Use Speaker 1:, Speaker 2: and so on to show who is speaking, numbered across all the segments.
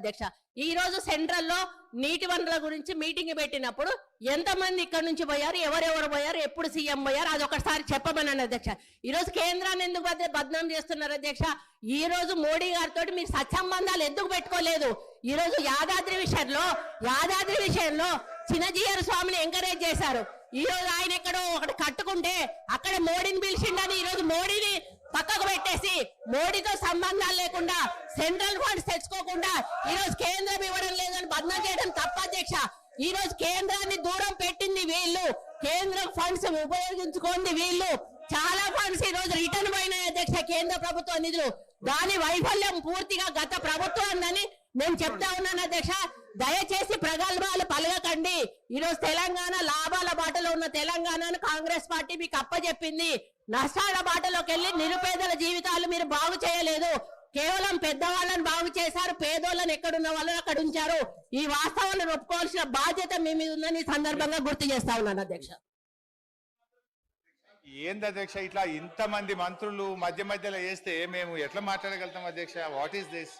Speaker 1: అధ్యక్ష ఈ రోజు సెంట్రల్ లో నీటి వనరుల గురించి మీటింగ్ పెట్టినప్పుడు ఎంతమంది ఇక్కడ నుంచి పోయారు, ఎవరెవరు పోయారు, ఎప్పుడు సీఎం పోయారు, అది ఒకసారి చెప్పమన్నాను అధ్యక్ష. ఈ రోజు కేంద్రాన్ని ఎందుకు బద్నాం చేస్తున్నారు అధ్యక్ష? ఈ రోజు మోడీ గారితో మీరు సత్సంబంధాలు ఎందుకు పెట్టుకోలేదు? ఈ రోజు యాదాద్రి విషయంలో చిన్నజీయర్ స్వామిని ఎంకరేజ్ చేశారు. ఈ రోజు ఆయన ఎక్కడో ఒకటి కట్టుకుంటే అక్కడ మోడీని పిలిచిండని ఈ రోజు మోడీని పక్కకు పెట్టేసి మోడీతో సంబంధాలు లేకుండా సెంట్రల్ ఫండ్స్ తెచ్చుకోకుండా ఈ రోజు కేంద్రం ఇవ్వడం లేదని బద్నాం చేయడం తప్ప అధ్యక్ష. ఈ రోజు కేంద్రాన్ని దూరం పెట్టింది వీళ్ళు, కేంద్ర ఫండ్స్ ఉపయోగించుకోండి వీళ్ళు. చాలా ఫండ్స్ ఈ రోజు రిటర్న్ పోయినాయి అధ్యక్ష, కేంద్ర ప్రభుత్వ నిధులు. దాని వైఫల్యం పూర్తిగా గత ప్రభుత్వాన్ని నేను చెప్తా ఉన్నాను అధ్యక్ష. దయచేసి ప్రగల్భాలు పలగకండి. ఈ రోజు తెలంగాణ లాభాల బాటలో ఉన్న తెలంగాణను కాంగ్రెస్ పార్టీ మీకు అప్పచెప్పింది. నష్టాల బాటలోకి వెళ్ళి నిరుపేదల జీవితాలు మీరు బాగు చేయలేదు, కేవలం పెద్దవాళ్ళని బాగు చేశారు, పేదోళ్ళని ఎక్కడున్న వాళ్ళని అక్కడ ఉంచారు. ఈ వాస్తవాలను ఒప్పుకోవాల్సిన బాధ్యత మీ మీద ఉందని సందర్భంగా గుర్తు చేస్తా ఉన్నాను అధ్యక్ష.
Speaker 2: ఏంది అధ్యక్ష ఇట్లా ఇంతమంది మంత్రులు మధ్య మధ్యలో వేస్తే మేము ఎట్లా మాట్లాడగలుగుతాం అధ్యక్ష? వాట్ ఈస్ దిస్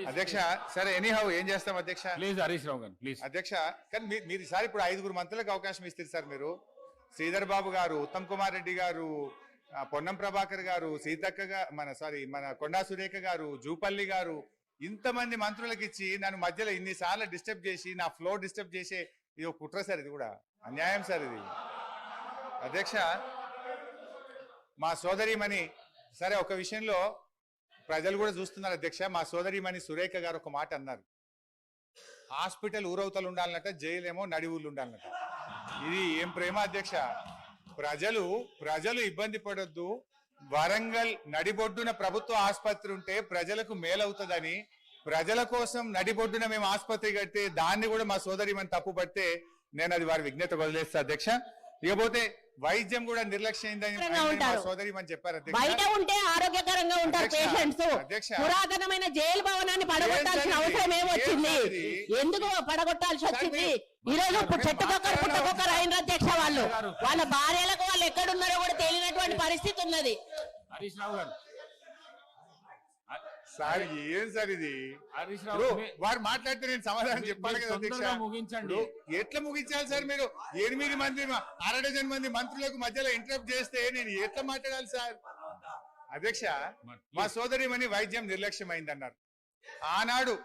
Speaker 2: అధ్యక్ష? సరే ఎనీహౌ ఏం చేస్తాం అధ్యక్ష?
Speaker 3: ప్లీజ్ హరీష్ రావు గారు ప్లీజ్.
Speaker 2: అధ్యక్ష కానీ మీరు ఈసారి ఇప్పుడు 5 మంత్రులకు అవకాశం ఇస్తారు సార్. మీరు శ్రీధర్ బాబు గారు, ఉత్తమ్ కుమార్ రెడ్డి గారు, పొన్నం ప్రభాకర్ గారు, సీతక్క మన కొండా సురేఖ గారు, జూపల్లి గారు, ఇంతమంది మంత్రులకు ఇచ్చి నన్ను మధ్యలో ఇన్నిసార్లు డిస్టర్బ్ చేసి నా ఫ్లో డిస్టర్బ్ చేసే ఇది ఒక కుట్ర సార్. ఇది కూడా అన్యాయం సార్ ఇది అధ్యక్ష. మా సోదరిమణి సరే ఒక విషయంలో ప్రజలు కూడా చూస్తున్నారు అధ్యక్ష. మా సోదరిమణి సురేఖ గారు ఒక మాట అన్నారు, హాస్పిటల్ ఊరవతలు ఉండాలన్నట, జైలేమో నడి ఊళ్ళు ఉండాలన్నట. ఇది ఏం ప్రేమ అధ్యక్ష? ప్రజలు ఇబ్బంది పడొద్దు, వరంగల్ నడిబొడ్డున ప్రభుత్వ ఆసుపత్రి ఉంటే ప్రజలకు మేలవుతుందని ప్రజల కోసం నడిబొడ్డున మేము ఆసుపత్రి కడితే దాన్ని కూడా మా సోదరిమణి తప్పు పడితే నేను అది వారి విజ్ఞత వదిలేస్తా అధ్యక్ష. ఇకపోతే వైద్యం కూడా నిర్లక్ష్యమైందని సోదరిమణి చెప్పారు అధ్యక్ష.
Speaker 1: బయట ఉంటే ఆరోగ్యకరంగా ఉంటారు పేషెంట్స్. పురాతనమైన జైలు భవనాన్ని పడగొట్టాల్సిన అవసరం ఏమొచ్చింది? ఎందుకు పడగొట్టాల్సి వచ్చింది? ఈ రోజు చెట్టుకొక్కరు పుట్టకొక్కరు అయిన అధ్యక్ష. వాళ్ళ భార్యలకు వాళ్ళు ఎక్కడున్నారో కూడా తెలియనటువంటి పరిస్థితి ఉన్నది.
Speaker 3: హరీష్ రావు గారు
Speaker 2: సార్ ఏం సార్ ఇది? వారు మాట్లాడితే నేను సమాధానం చెప్పాలి కదా అధ్యక్ష.
Speaker 3: ముగించండి.
Speaker 2: ఎట్లా ముగించాలి సార్? మీరు 8 మంది 1/2 డజన్ మంది మంత్రులకు మధ్యలో ఇంటరప్ట్ చేస్తే నేను ఎట్లా మాట్లాడాలి సార్? అధ్యక్ష మా సోదరిమణి వైద్యం నిర్లక్ష్యమైందన్నారు. ఆనాడు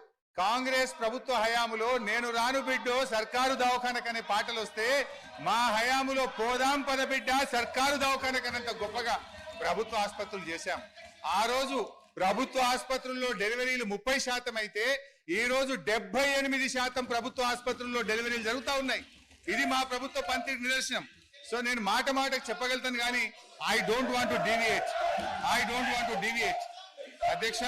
Speaker 2: కాంగ్రెస్ ప్రభుత్వ హయాములో నేను రాను బిడ్డో సర్కారు దవాఖానకనే పాటలు వస్తే మా హయాములో పోదాం పద బిడ్డ సర్కారు దవాఖానకనంత గొప్పగా ప్రభుత్వ ఆసుపత్రులు చేశాం. ఆ రోజు ప్రభుత్వ ఆసుపత్రుల్లో డెలివరీలు 30% అయితే ఈ రోజు 78% ప్రభుత్వ ఆసుపత్రుల్లో డెలివరీలు జరుగుతూ ఉన్నాయి. ఇది మా ప్రభుత్వ పనితీరు నిదర్శనం. సో నేను మాటకు చెప్పగలుగుతాను కానీ I don't want to deviate. అధ్యక్ష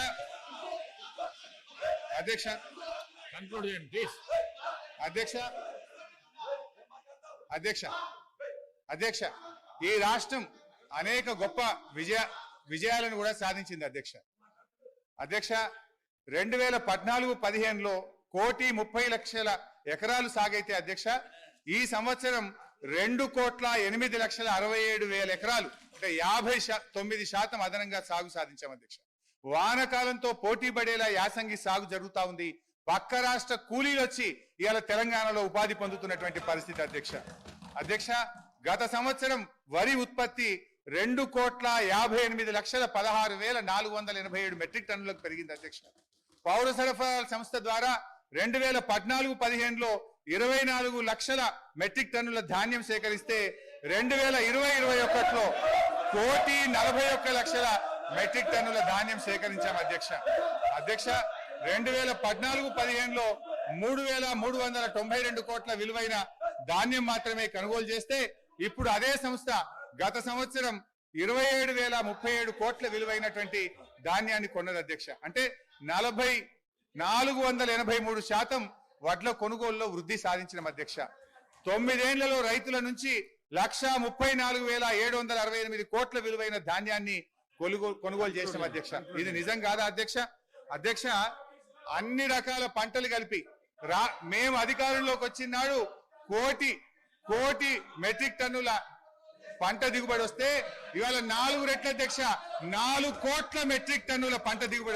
Speaker 2: ఈ రాష్ట్రం అనేక గొప్ప విజయాలను కూడా సాధించింది అధ్యక్ష. 2014-15లో 1,30,00,000 ఎకరాలు సాగైతే అధ్యక్ష ఈ సంవత్సరం 2,08,67,000 ఎకరాలు అంటే 59% అదనంగా సాగు సాధించాం అధ్యక్ష. వానకాలంతో పోటీ పడేలా యాసంగి సాగు జరుగుతా ఉంది. పక్క రాష్ట్ర కూలీలు వచ్చి ఇవాళ తెలంగాణలో ఉపాధి పొందుతున్నటువంటి పరిస్థితి అధ్యక్ష. గత సంవత్సరం వరి ఉత్పత్తి 2,58,16,487 మెట్రిక్ టన్నులకు పెరిగింది అధ్యక్ష. పౌర సరఫరాల సంస్థ ద్వారా 2014-15లో 24 లక్షల మెట్రిక్ టన్నుల ధాన్యం సేకరిస్తే 2020-21లో 1,41,00,000 మెట్రిక్ టన్నుల ధాన్యం సేకరించాం అధ్యక్ష. 2014-15లో 3,392 కోట్ల విలువైన ధాన్యం మాత్రమే కొనుగోలు చేస్తే ఇప్పుడు అదే సంస్థ గత సంవత్సరం 27,037 కోట్ల విలువైనటువంటి ధాన్యాన్ని కొన్నది అధ్యక్ష. అంటే 483% వడ్ల కొనుగోలులో వృద్ధి సాధించిన అధ్యక్ష. 9 ఏళ్లలో రైతుల నుంచి 1,34,768 కోట్ల విలువైన ధాన్యాన్ని కొనుగోలు చేసిన అధ్యక్ష. ఇది నిజం కాదా అధ్యక్ష? అన్ని రకాల పంటలు కలిపి మేము అధికారంలోకి వచ్చిన నాడు కోటి మెట్రిక్ టన్నుల పంట దిగుబడి వస్తే ఇవాళ 4 రెట్ల అధ్యక్ష 4 కోట్ల మెట్రిక్ టన్నుల పంట దిగుబడి